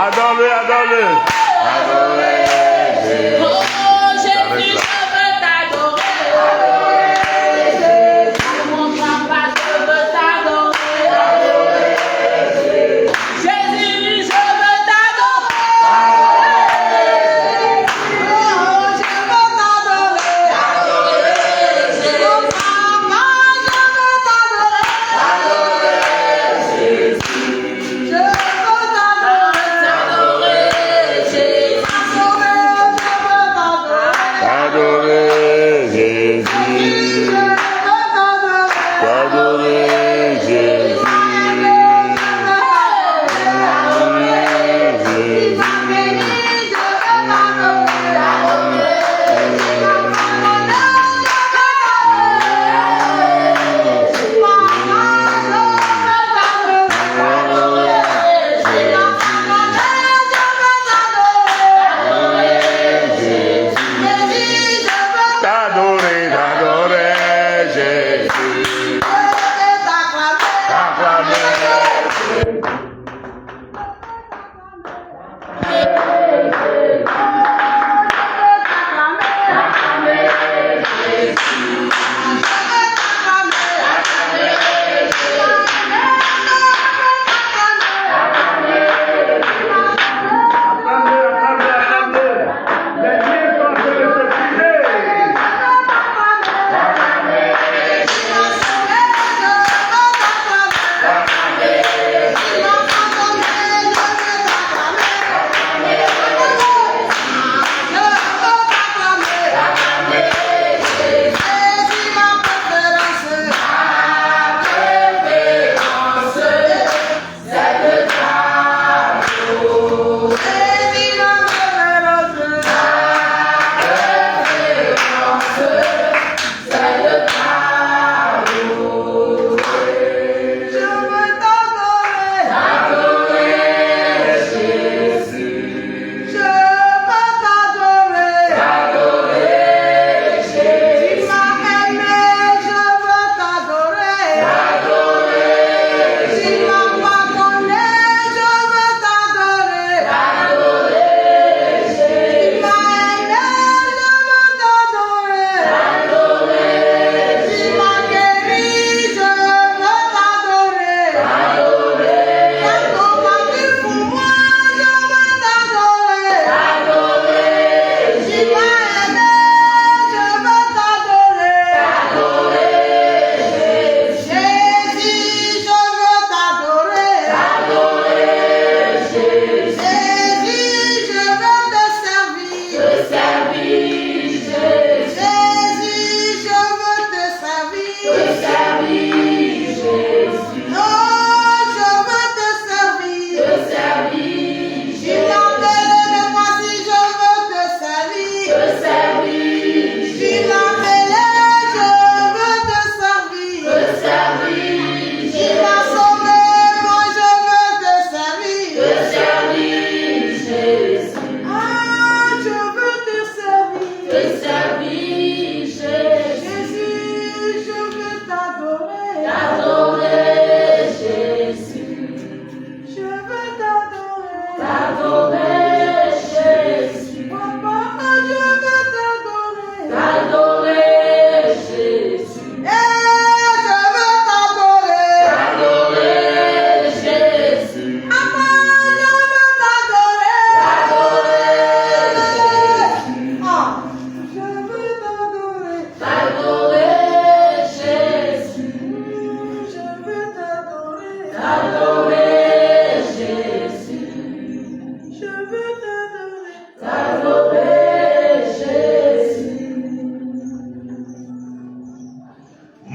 Adore-le, adore-le.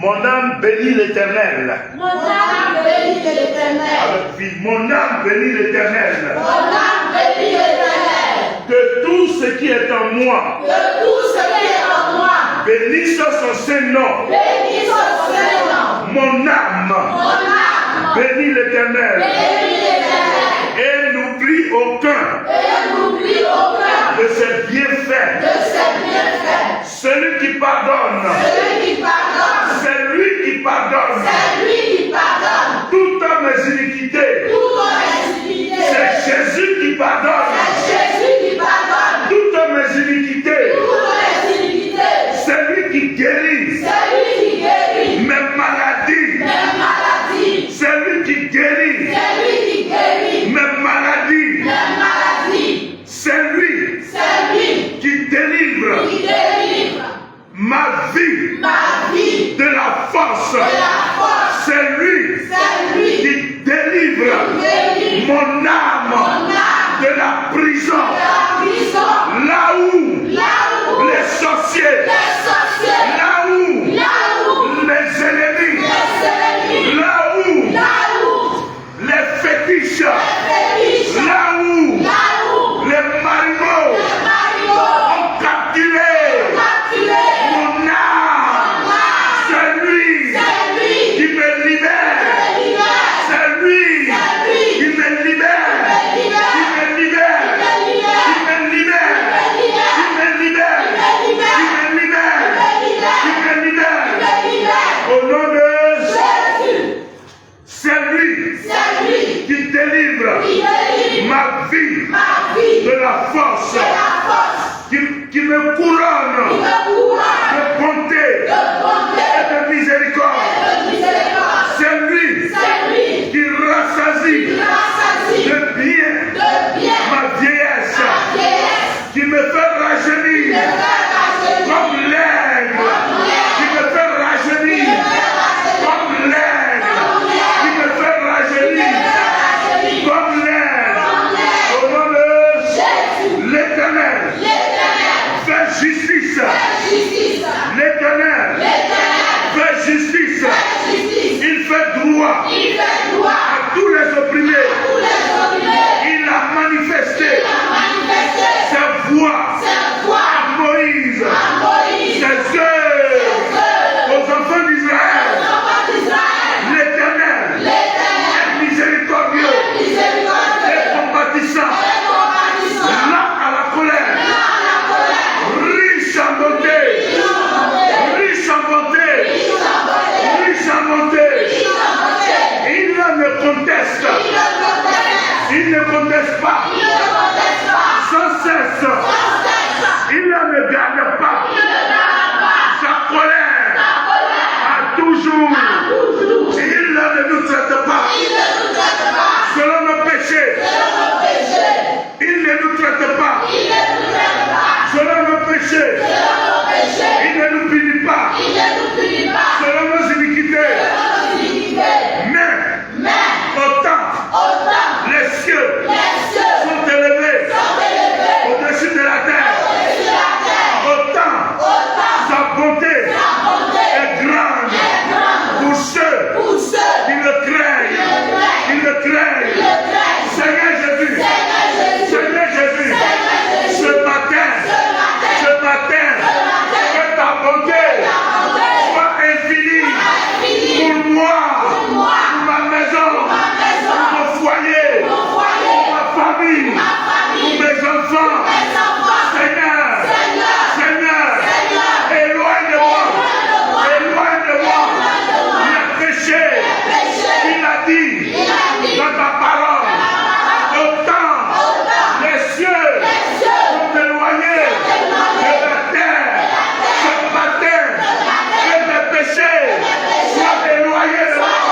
Mon âme bénit l'Éternel. Mon âme bénit l'Éternel. Avec vie, mon âme bénit l'Éternel. Mon âme bénit l'Éternel. De tout ce qui est en moi. De tout ce qui est en moi. Bénisse son Saint-Nom. Bénisse son Saint-Nom. Mon âme. Mon âme bénit l'Éternel. Bénis l'Éternel. aucun de ses bienfaits. Celui qui pardonne, c'est lui qui pardonne toutes mes iniquités. C'est Jésus qui pardonne toutes mes iniquités. C'est lui qui guérit mes maladies. C'est lui qui guérit mes maladies. C'est lui qui délivre ma vie de la force. C'est lui qui délivre mon âme de la prison. Là où les sorciers, là où les ennemis, là où les fétiches, là où les marigots ont capturé mon âme. C'est lui qui me libère. C'est lui qui me libère. Qui me libère. Qui me libère. Qui me libère. Qui me libère. Qui me libère. Au nom de Jésus. C'est lui qui délivre ma vie de la force. Qui me couronne de bonté et de miséricorde. C'est lui qui rassasie de bien ma vieillesse, qui me fait rajeunir comme l'aigle, qui me fait rajeunir comme l'aigle, qui me fait rajeunir comme l'aigle. Au nom de l'Éternel, fais justice. L'Éternel fait justice. Il fait droit à tous les opprimés. Il a manifesté sa voix à Moïse, ses œuvres aux enfants d'Israël. L'Éternel est miséricordieux et compatissant, lent à la colère, riche en bonté, riche en bonté, riche en bonté. Il ne conteste, il ne conteste pas, sans cesse, il ne garde pas sa colère à toujours. Il ne nous traite pas selon nos péchés. Il ne nous traite pas selon nos péchés. Il ne nous punit pas selon nos iniquités. Mais autant les cieux sont élevés au-dessus de la terre, autant sa bonté est grande pour ceux qui le craignent. Seigneur Jésus, ce matin, que ta bonté soit infinie pour moi, pour ma maison, pour mon foyer, pour ma famille, pour mes enfants. Seigneur, éloigne-moi les péchés. Il a dit dans ta parole, autant les cieux sont éloignés de la terre, ce matin, que mes péchés soient éloignés de moi.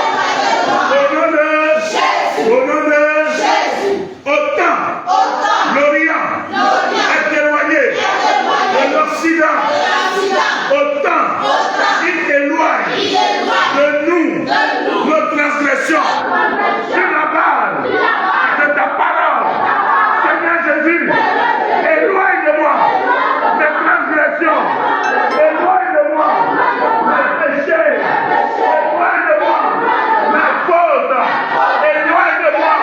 Au nom de Jésus, autant l'Orient est éloigné de l'Occident, autant il éloigne de nous nos transgressions sur la base de ta parole. Seigneur Jésus, éloigne de moi mes transgressions, éloigne de moi mes péchés, éloigne de moi ma faute, éloigne de moi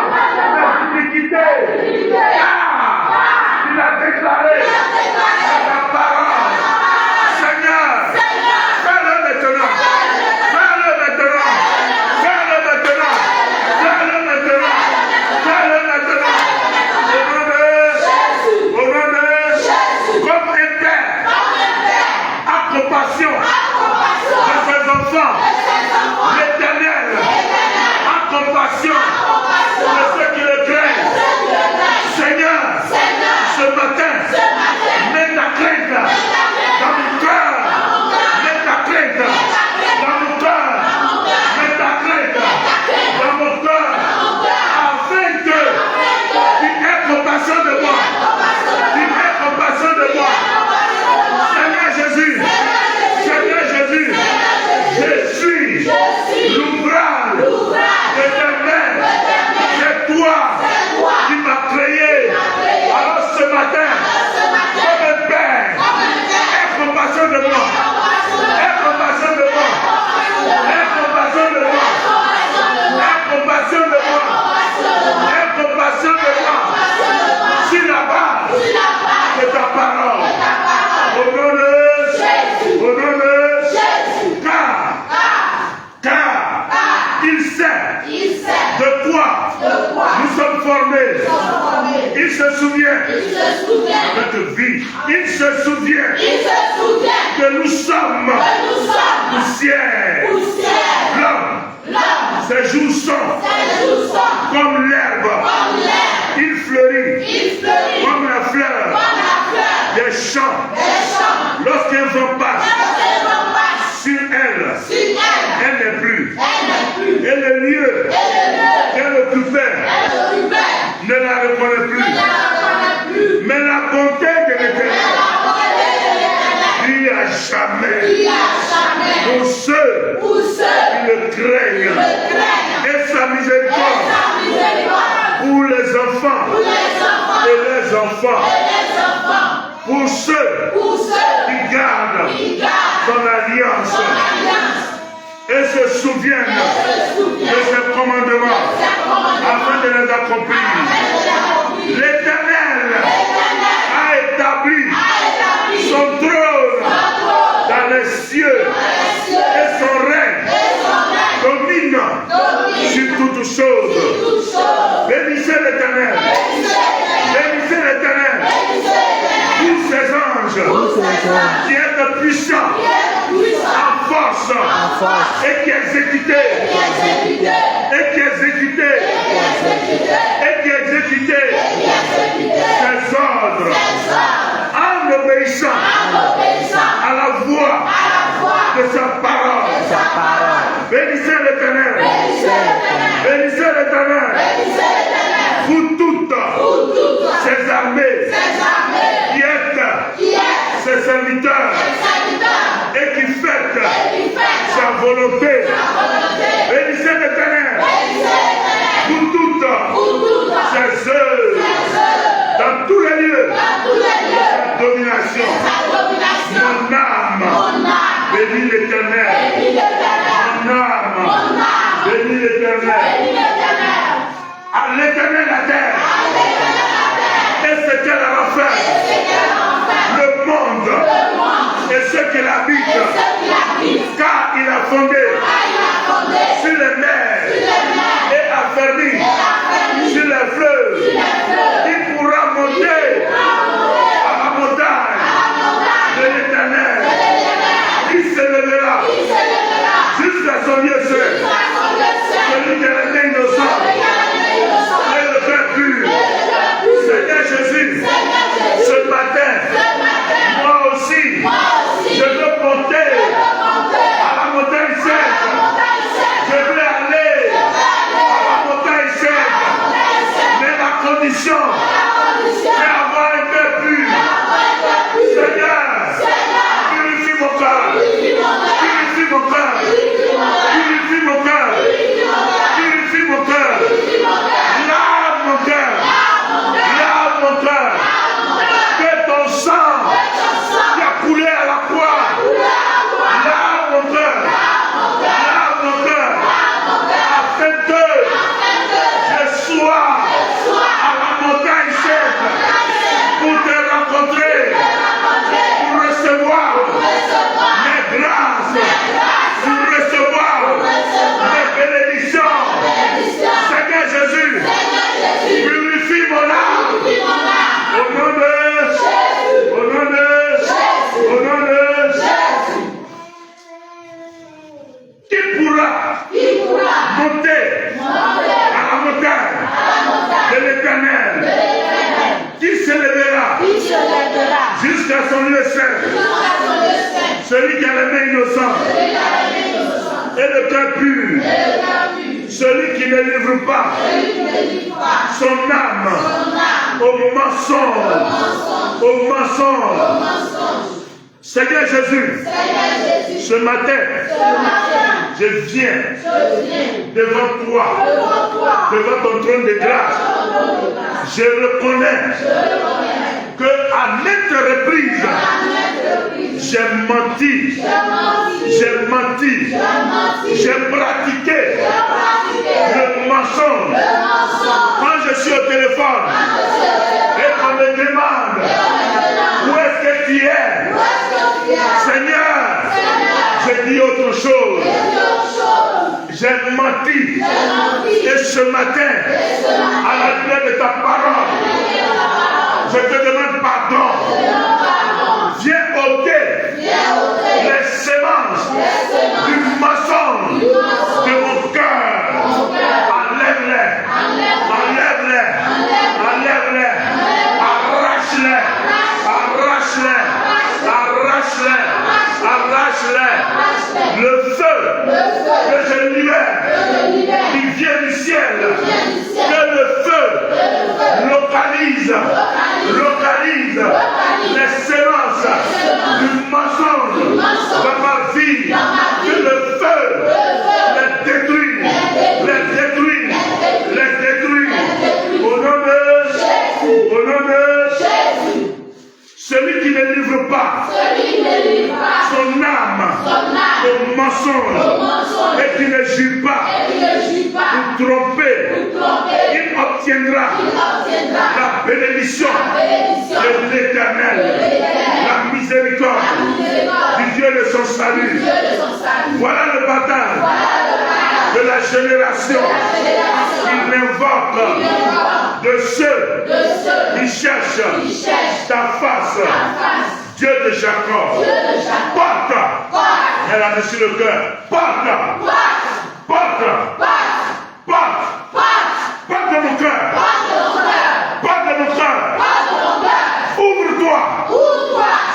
compassion de ceux qui le craignent. Seigneur, ce matin, mets ta crainte dans mon cœur. Mets ta crainte dans mon cœur. Mets ta crainte dans mon cœur. Afin que tu aies compassion de moi. Tu aies compassion de moi. Seigneur Jésus. Seigneur Jésus. Je suis l'ouvrage de tes mains. C'est toi qui m'as créé. Alors ce matin, comme un père, aie compassion de moi. Aie compassion de moi. Aie compassion de moi. Aie compassion de moi. Aie compassion de moi. Sur la base de ta parole. Au nom de Jésus. Au nom de Jésus. Car il sait de quoi nous sommes formés. Il se souvient de notre vie. Il se souvient que nous sommes poussière. L'homme, ses jours sont comme l'herbe. Il fleurit comme la fleur des champs. Lorsqu'un vent passe sur elle, elle n'est plus. Et le lieu qu'elle occupait ne la reconnaît plus. Mais la bonté de l'Éternel n'y a jamais pour ceux qui le craignent. Et sa miséricorde pour les enfants et les enfants. Pour ceux qui gardent son alliance et se souviennent de ses commandements afin de les accomplir. L'Éternel a établi son trône dans les cieux et son règne domine sur toutes choses. Bénissez l'Éternel. Bénissez l'Éternel. Tous ses anges qui est puissant en force et qui exécutait ses ordres en obéissant à la voix de sa parole. Bénissez l'Éternel. Bénissez l'Éternel. Vous toutes ses armées qui êtes ses serviteurs et qui faites sa volonté. Bénissez l'Éternel. Vous toutes ses œuvres dans tous les lieux sa domination. Mon âme bénit l'Éternel. Mon âme bénit l'Éternel. À l'Éternel la terre et ce qu'elle a fait, le monde et ceux qui l'habitent, car il a fondé sur les mers et affermi sur les fleuves. Il pourra monter à la montagne de l'Éternel. Il s'élèvera jusqu'à son lieu seul. Celui qui est innocent et le fait pur. Seigneur Jésus, ce matin, moi aussi, je veux monter à la montagne sainte. Je veux aller à la montagne sainte. Mais la condition, c'est avoir été pur. Seigneur, purifie mon cœur. Purifie mon cœur. Purifie mon cœur. Purifie mon cœur. Lave mon cœur. Lave mon cœur. Que ton sang qui a coulé à la croix. Lave mon cœur. Lave mon cœur. Afin que je sois à la montagne les saints. Celui qui a les mains innocentes et le cœur pur. Celui qui ne livre pas son âme au mensonge. Seigneur Jésus, ce matin, je viens devant toi, devant ton trône de grâce. Je reconnais que à maintes reprises, j'ai menti, j'ai pratiqué le mensonge. Quand je suis au téléphone et qu'on me demande où est-ce que tu es, Seigneur, j'ai dit autre chose. J'ai menti. Et ce matin, à la lumière de ta parole, je te demande pardon. Viens ôter les semences du mensonge de mon cœur. Enlève-les. Arrache-les. Le feu que je libère, qui vient du ciel, que le feu localise les séances du mensonge dans ma vie, que le feu les détruit. Au nom de Jésus. Celui qui ne livre pas son âme au mensonge et qui ne jure pas pour tromper, il obtiendra la bénédiction de l'Éternel, la miséricorde du Dieu de son salut. Voilà le bataille de la génération qui m'invoque de ceux qui cherchent ta face, Dieu de Jacob. Porte, elle a reçu le cœur. Porte de mon cœur. Ouvre-toi.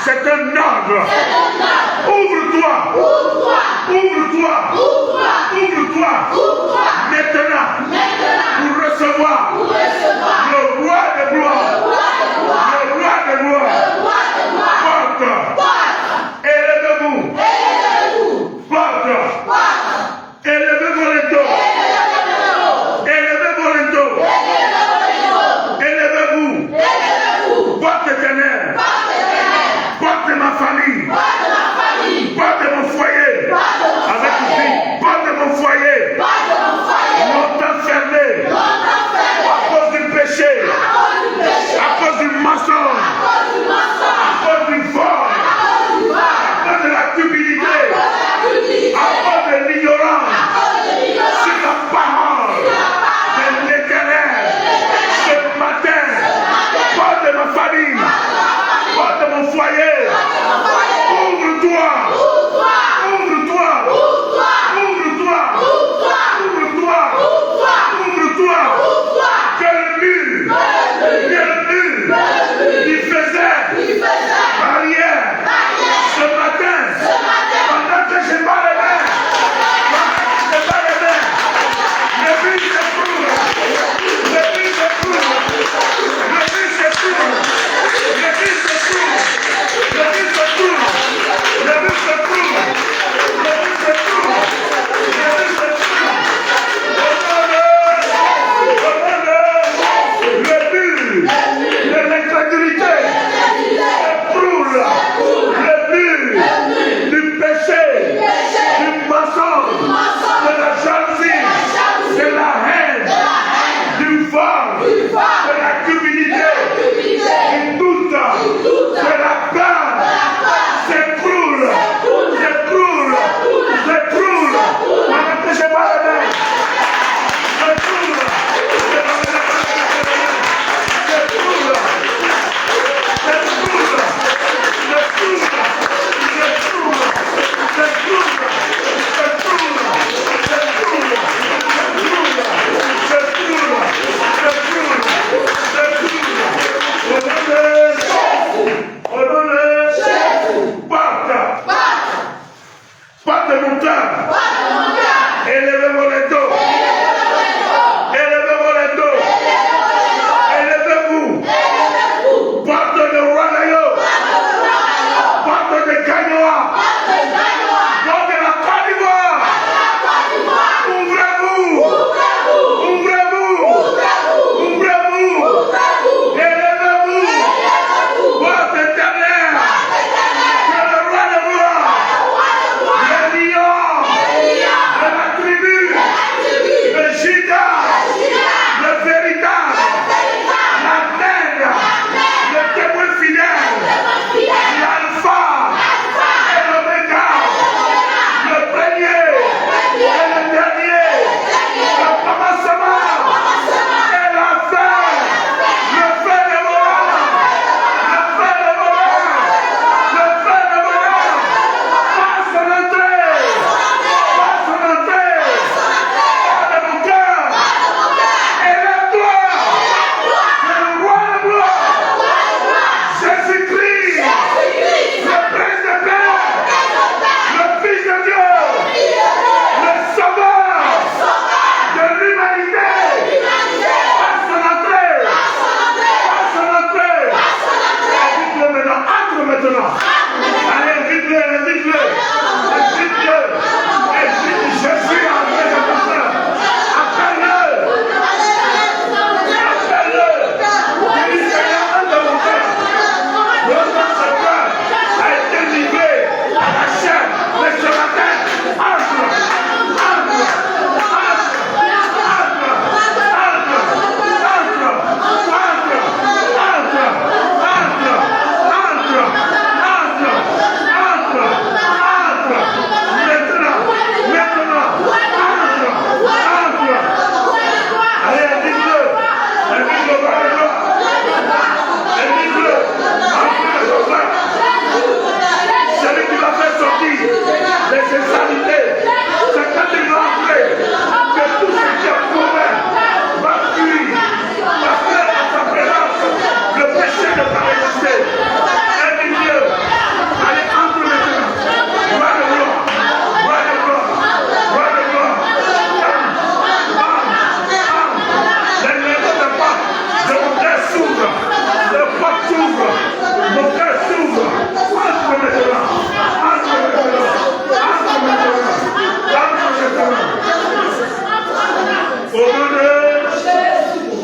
C'est un ordre. Ouvre-toi. Maintenant, pour recevoir le roi de gloire. Porte. Élevez-vous. Porte. Élevez vos dos. Élevez-vous. Porte éternel. Porte ma famille. Porte mon foyer. Avec vie. Porte mon foyer. Longtemps fermé. À cause du péché.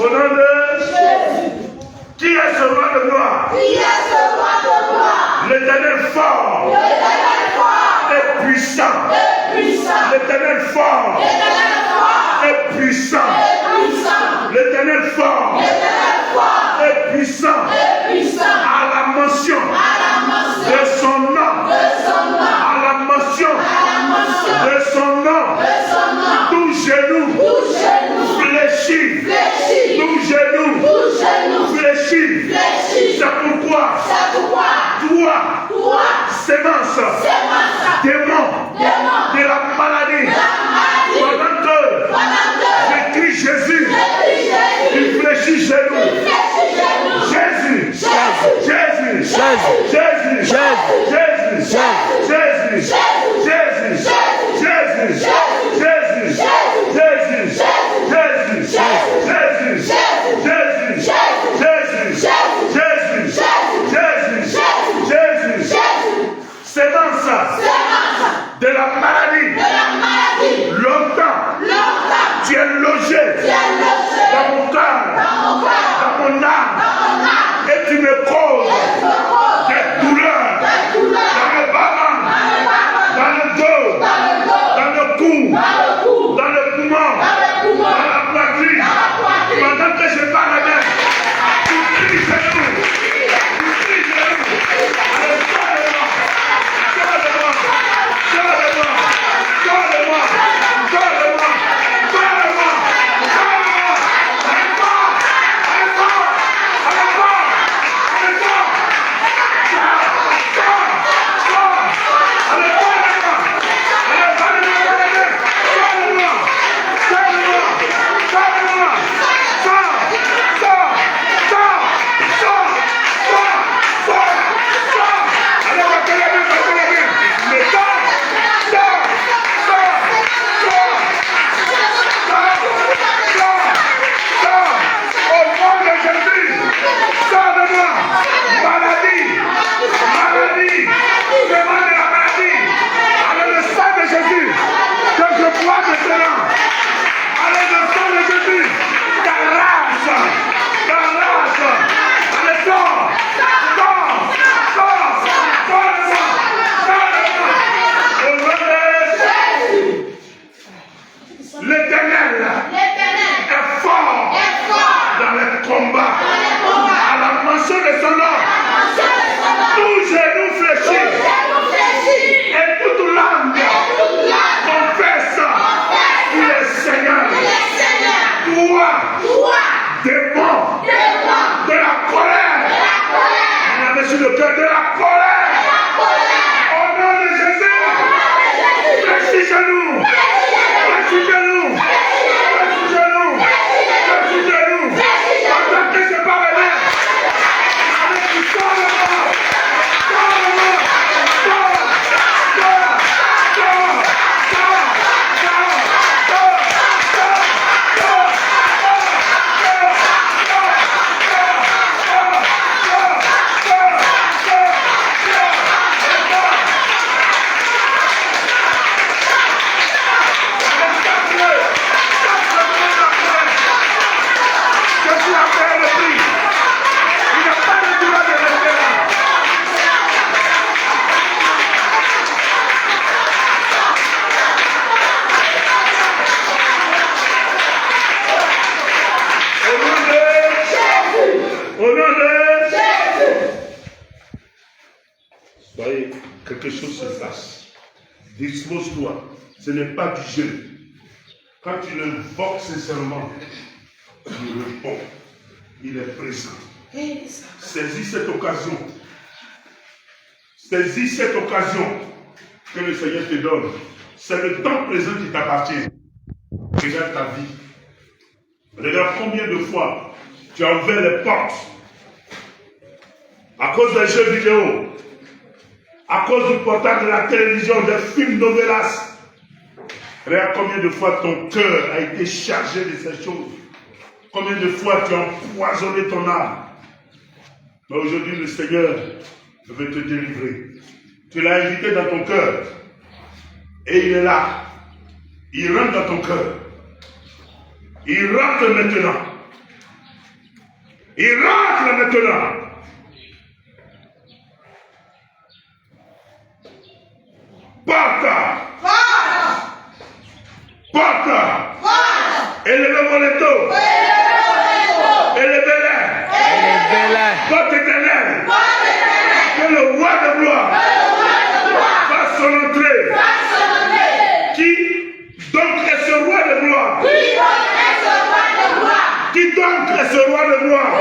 Au nom de Jésus. Qui est ce roi de gloire? Qui est ce roi de gloire? L'Éternel fort L'Éternel fort et puissant. et puissant. L'Éternel fort L'Éternel fort et puissant. et puissant. L'Éternel fort L'Éternel fort et puissant. et puissant. À la mention À la mention de son nom. de son nom. À la mention À la mention de son nom. de son nom. Tout genou Tout genou fléchit. fléchit. Tout genou Tout genou fléchit. fléchit. C'est pourquoi C'est pourquoi toi, toi, sémence, sémence, démon démon, de la maladie, maladie, pendant que pendant que j'écris Jésus, Jésus, il fléchit genou. fléchit genou. Jésus, Jésus, Jésus, Jésus, Jésus, Jésus, Jésus, Jésus, Jésus, Jésus, Jésus, Jésus, Jésus, Jésus, Jésus, sémence de la maladie. Longtemps, tu es logé dans mon cœur, dans mon âme, et tu me causes des douleurs dans le bas, dans le dos, dans le cou, dans le poumon, dans la poitrine. Pendant que je parle même, tu cries genou. Tu cries genou. Allez, sors-le-moi. Sors-le-moi. Sors-le-moi. Sors-le-moi. Sors-le-moi. Sors-le-moi. Sors-le-moi. Allez, fort. Allez, fort. Allez, fort. Allez, fort. Sors. Sors. Allez, sors-le-moi. Allez, sors-le-moi. Sors-le-moi. Sors-le-moi. Sors-le-moi. Sors. Sors. Sors. Sors. Sors. Sors. Sors. Allez, battez la main, battez la main. Mais sors. Sors. Sors. Sors. Sors. Sors. Sors. Au nom de Jésus. Sors de moi. Maladie. Maladie. Demande de la maladie. Allez, le sang de Jésus. Que je bois maintenant. Allez, le sang de Jésus. T'arrache. T'arrache. Allez, sors. Sors. Sors. Sors-le-moi. Sors-le-moi. Au nom de l'Éternel est fort dans les combats. À la mention de son nom, tout genou fléchit et toute langue confesse qu'il est Seigneur. Toi, démon de la colère, on a reçu le cœur de la colère. Au nom de Jésus, fléchis genou, fléchis genou, fléchis genou, fléchis genou. Pendant que je parle bien, allez, tu sors le mort, sors le mort, sors, sors, sors, sors, sors, sors, sors, sors, Jésus a payé le prix. Il n'a pas le droit de rester là. Au nom de Soyez, quelque chose se passe. Dispose-toi. Ce n'est pas du jeu. Quand tu l'invoques sincèrement, il répond. Il est présent. Saisis cette occasion. Saisis cette occasion que le Seigneur te donne. C'est le temps présent qui t'appartient. Regarde ta vie. Regarde combien de fois tu as ouvert les portes à cause des jeux vidéo, à cause du portable de la télévision, des films novelas. Regarde combien de fois ton cœur a été chargé de ces choses. Combien de fois tu as empoisonné ton âme. Mais aujourd'hui, le Seigneur veut te délivrer. Tu l'as invité dans ton cœur. Et il est là. Il rentre dans ton cœur. Il rentre maintenant. Il rentre là maintenant. Porta. Porta. Élevez-moi les dos. Élevez-les. Porte éternelle. Que le roi de gloire fasse son entrée. Qui donc est ce roi de gloire? Qui donc est ce roi de gloire?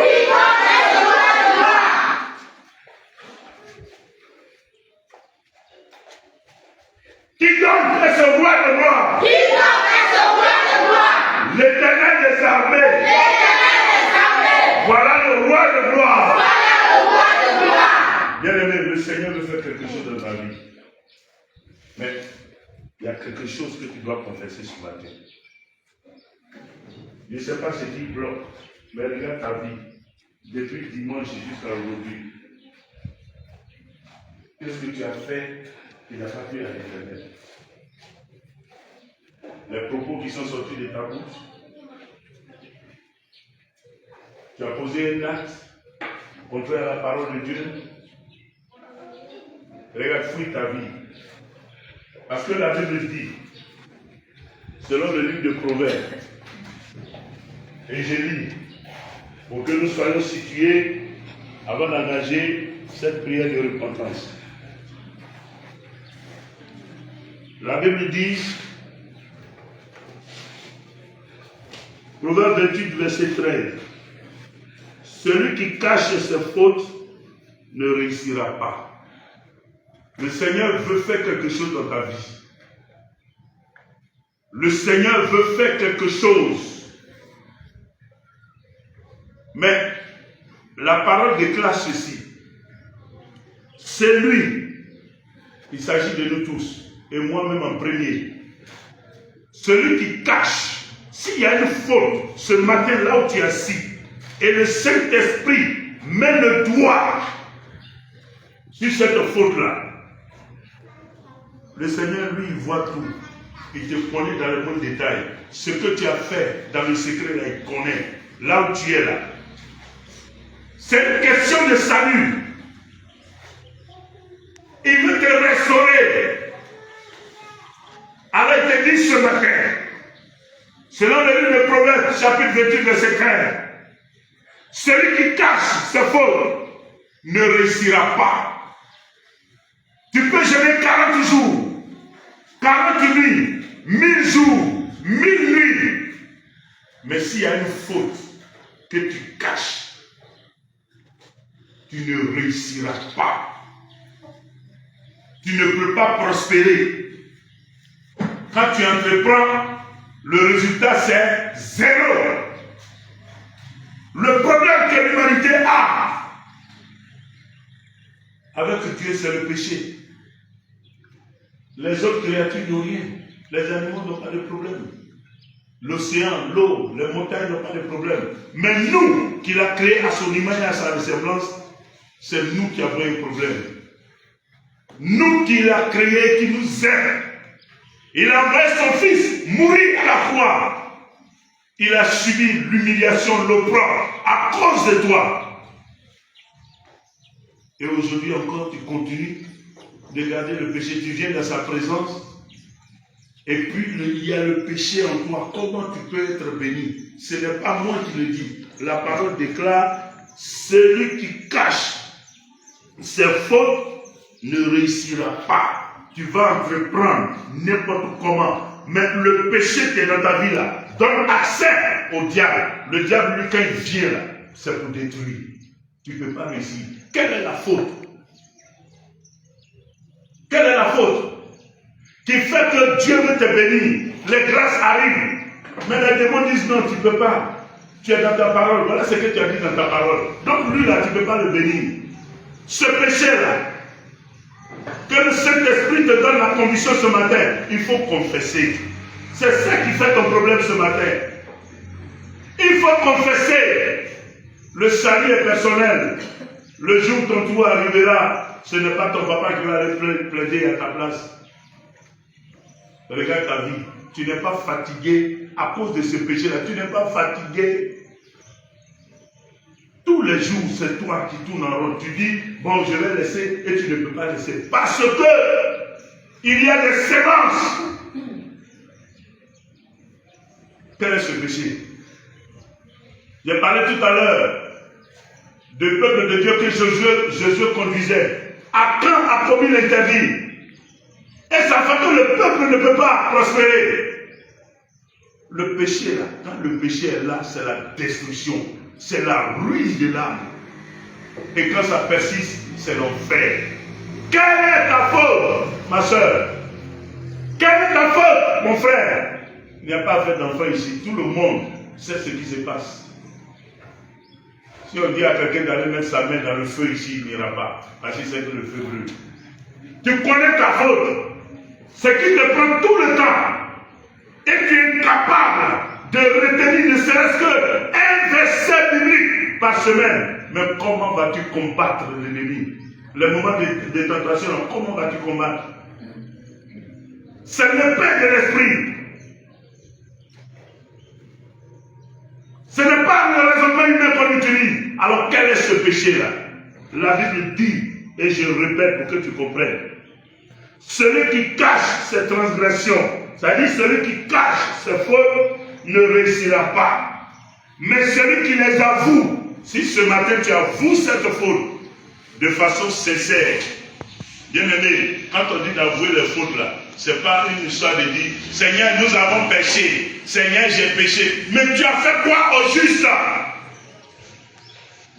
Qui donc est ce roi de gloire? L'Éternel des armées. Voilà le roi de gloire. Bien aimé, le Seigneur veut faire quelque chose dans ta vie. Mais il y a quelque chose que tu dois confesser ce matin. Je ne sais pas ce qui bloque, mais regarde ta vie. Depuis dimanche jusqu'à aujourd'hui. Qu'est-ce que tu as fait qui n'a pas plu à l'Éternel? Les propos qui sont sortis de ta bouche. Tu as posé un acte contraire à la parole de Dieu. Regarde, fouille ta vie. Parce que la Bible dit, selon le livre de Proverbes, et je lis, pour que nous soyons situés avant d'engager cette prière de repentance. La Bible dit, Proverbe 28, verset 13, celui qui cache ses fautes ne réussira pas. Le Seigneur veut faire quelque chose dans ta vie. Le Seigneur veut faire quelque chose. Mais la parole déclare ceci. C'est lui, il s'agit de nous tous, et moi-même en premier. Celui qui cache, s'il y a une faute ce matin là où tu es assis, et le Saint-Esprit met le doigt sur cette faute-là, le Seigneur, lui, il voit tout. Il te connaît dans le bon détail. Ce que tu as fait dans le secret, là, il connaît. Là où tu es là. C'est une question de salut. Il veut te restaurer. Alors il te dit ce matin, selon le livre de Proverbes, chapitre 28, verset 13, celui qui cache ses fautes ne réussira pas. Tu peux jeûner 40 jours, 40 nuits, 1000 jours, 1000 nuits. Mais s'il y a une faute que tu caches, tu ne réussiras pas. Tu ne peux pas prospérer. Quand tu entreprends, le résultat c'est 0. Le problème que l'humanité a avec Dieu, c'est le péché. Les autres créatures n'ont rien. Les animaux n'ont pas de problème. L'océan, l'eau, les montagnes n'ont pas de problème. Mais nous, qui l'a créé à son image et à sa ressemblance, c'est nous qui avons un problème. Nous qui l'a créé, qui nous aime. Il a envoyé son fils mourir à la croix. Il a subi l'humiliation, l'opprobre à cause de toi. Et aujourd'hui encore, tu continues de garder le péché. Tu viens dans sa présence. Et puis, il y a le péché en toi. Comment tu peux être béni? Ce n'est pas moi qui le dis. La parole déclare, celui qui cache ses fautes ne réussira pas. Tu vas entreprendre n'importe comment. Mais le péché qui est dans ta vie là, donne accès au diable. Le diable, lui, quand il vient là, c'est pour détruire. Tu ne peux pas réussir. Quelle est la faute? Quelle est la faute qui fait que Dieu veut te bénir? Les grâces arrivent. Mais les démons disent non, tu ne peux pas. Tu es dans ta parole. Voilà ce que tu as dit dans ta parole. Donc lui là, tu ne peux pas le bénir. Ce péché-là, que le Saint-Esprit te donne la conviction ce matin, il faut confesser. C'est ça qui fait ton problème ce matin. Il faut confesser. Le salut est personnel. Le jour où ton tour arrivera, ce n'est pas ton papa qui va aller plaider à ta place. Regarde ta vie. Tu n'es pas fatigué à cause de ce péché-là. Tu n'es pas fatigué. tous les jours, c'est toi qui tournes en rond. Tu dis, bon, je vais laisser et tu ne peux pas laisser. Parce que il y a des sémences. Quel est ce péché? J'ai parlé tout à l'heure du peuple de Dieu que Jésus conduisait. Achan a commis l'interdit. Et ça fait que le peuple ne peut pas prospérer. Le péché là, quand le péché est là, c'est la destruction. C'est la ruine de l'âme. Et quand ça persiste, c'est l'enfer. Quelle est ta faute, ma soeur? Quelle est ta faute, mon frère? Il n'y a pas fait d'enfant ici. Tout le monde sait ce qui se passe. Si on dit à quelqu'un d'aller mettre sa main dans le feu ici, il n'ira pas. Parce qu'il sait que le feu brûle. Tu connais ta faute. Ce qui te prend tout le temps. Et tu es incapable de retenir ne serait-ce qu'un verset biblique par semaine. Mais comment vas-tu combattre l'ennemi? Les moments de tentation, comment vas-tu combattre? C'est le paix de l'esprit. Ce n'est pas le raisonnement humain qu'on utilise. Alors quel est ce péché-là? La Bible dit, et je répète pour que tu comprennes, celui qui cache ses transgressions, c'est-à-dire celui qui cache ses fautes, ne réussira pas. Mais celui qui les avoue, si ce matin tu avoues cette faute de façon sincère, bien aimé, quand on dit d'avouer les fautes là, c'est pas une histoire de dire Seigneur, nous avons péché, Seigneur, j'ai péché. Mais tu as fait quoi au juste?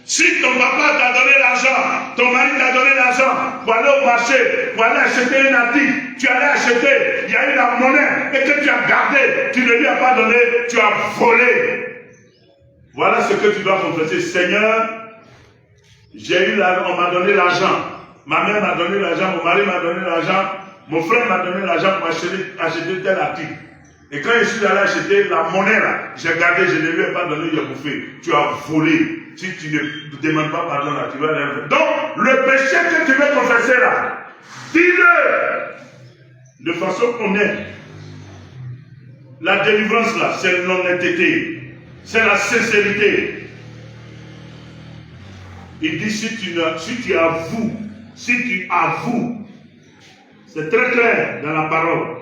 Si ton papa t'a donné l'argent, ton mari t'a donné l'argent pour aller au marché, pour aller acheter un article, tu allais acheter, il y a eu la monnaie et que tu as gardé, tu ne lui as pas donné, tu as volé. Voilà ce que tu dois confesser. Seigneur, j'ai eu l'argent, on m'a donné l'argent, ma mère m'a donné l'argent, mon mari m'a donné l'argent, mon frère m'a donné l'argent pour acheter tel article. Et quand je suis allé acheter la monnaie là, j'ai gardé, je ne lui ai pas donné, il a bouffé. Tu as volé. Si tu ne demandes pas pardon là, tu vas l'enlever. Donc, le péché que tu veux confesser là, dis-le de façon honnête. La délivrance là, c'est l'honnêteté, c'est la sincérité. Il dit si tu avoues, c'est très clair dans la parole.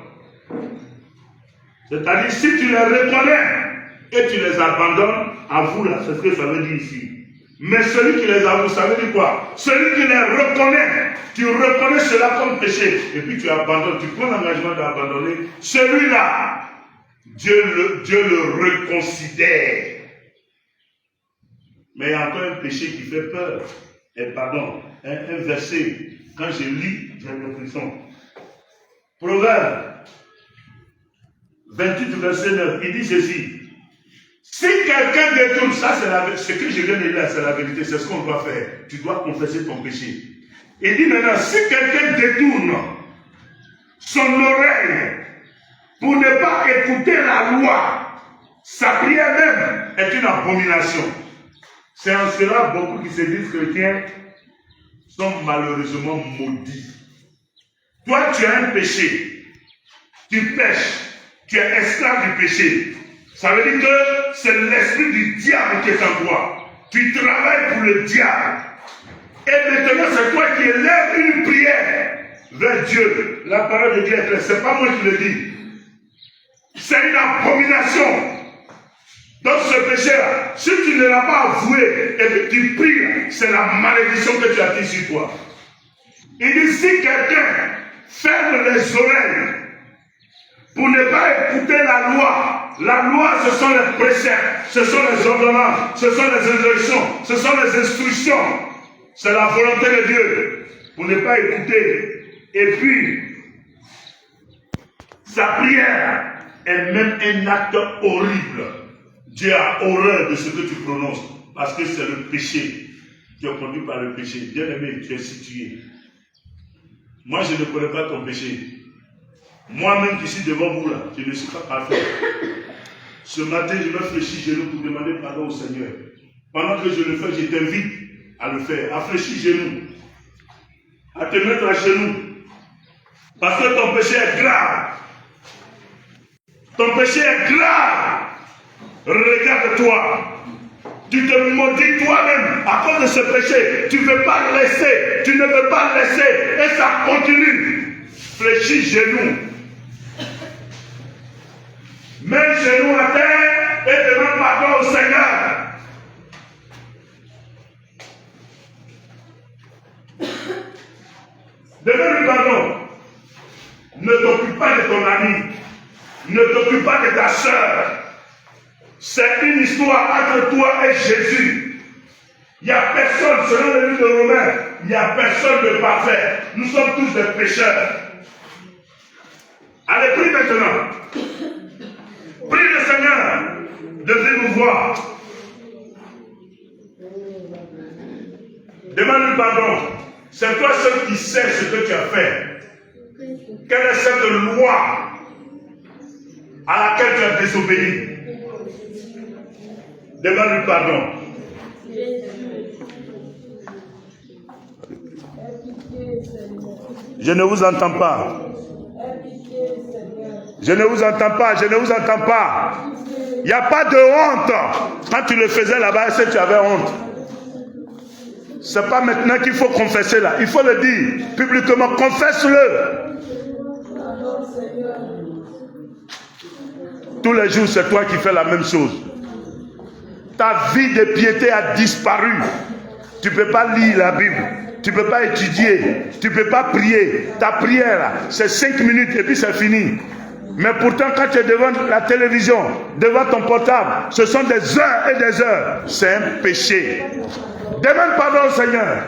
C'est-à-dire si tu les reconnais et tu les abandonnes, avoue là, c'est ce que ça veut dire ici. Mais celui qui les avoue, ça veut dire quoi? Celui qui les reconnaît, tu reconnais cela comme péché, et puis tu abandonnes, tu prends l'engagement d'abandonner, celui-là, Dieu le reconsidère. Mais il y a encore un péché qui fait peur. Et pardon, un verset, quand je lis, j'ai l'impression. Proverbe 28, verset 9, il dit ceci. Si quelqu'un détourne, ça c'est ce que je viens de dire, c'est la vérité, c'est ce qu'on doit faire. Tu dois confesser ton péché. Il dit maintenant, si quelqu'un détourne son oreille pour ne pas écouter la loi, sa prière même est une abomination. C'est en cela beaucoup qui se disent chrétiens sont malheureusement maudits. Toi, tu as un péché, tu pêches, tu es esclave du péché. Ça veut dire que c'est l'esprit du diable qui est en toi. Tu travailles pour le diable. Et maintenant, c'est toi qui élèves une prière vers Dieu. La parole de Dieu est claire. Ce n'est pas moi qui le dis. C'est une abomination. Donc ce péché-là, si tu ne l'as pas avoué et que tu pries, c'est la malédiction que tu as dit sur toi. Il dit, si quelqu'un ferme les oreilles pour ne pas écouter la loi ce sont les préceptes, ce sont les ordonnances, ce sont les instructions, ce sont les instructions. C'est la volonté de Dieu pour ne pas écouter. Et puis, sa prière est même un acte horrible. Dieu a horreur de ce que tu prononces parce que c'est le péché. Tu es conduit par le péché. Bien aimé, tu es situé. Moi, je ne connais pas ton péché. Moi-même qui suis devant vous là, je ne suis pas parfait. Ce matin, je vais fléchir genoux pour demander pardon au Seigneur. Pendant que je le fais, je t'invite à le faire, à fléchir genoux, à te mettre à genoux. Parce que ton péché est grave. Ton péché est grave. Regarde-toi. Tu te maudis toi-même à cause de ce péché. Tu ne veux pas le laisser. Tu ne veux pas le laisser. Et ça continue. Fléchis genoux. Mets genoux à terre et demande pardon au Seigneur. Demande-lui pardon. Ne t'occupe pas de ton ami. Ne t'occupe pas de ta soeur. C'est une histoire entre toi et Jésus. Il n'y a personne, selon le livre de Romains, il n'y a personne de parfait. Nous sommes tous des pécheurs. Allez, prie maintenant. Prie le Seigneur de venir nous voir. Demande-lui pardon. C'est toi seul qui sais ce que tu as fait. Quelle est cette loi à laquelle tu as désobéi? Demande-lui pardon. Je ne vous entends pas. Je ne vous entends pas. Je ne vous entends pas. Il n'y a pas de honte. Quand tu le faisais là-bas, est-ce que tu avais honte? C'est pas maintenant qu'il faut confesser là. Il faut le dire publiquement. Confesse-le. Tous les jours, c'est toi qui fais la même chose. Ta vie de piété a disparu. Tu ne peux pas lire la Bible. Tu ne peux pas étudier. Tu ne peux pas prier. Ta prière, c'est 5 minutes et puis c'est fini. Mais pourtant, quand tu es devant la télévision, devant ton portable, ce sont des heures et des heures. C'est un péché. Demande pardon au Seigneur.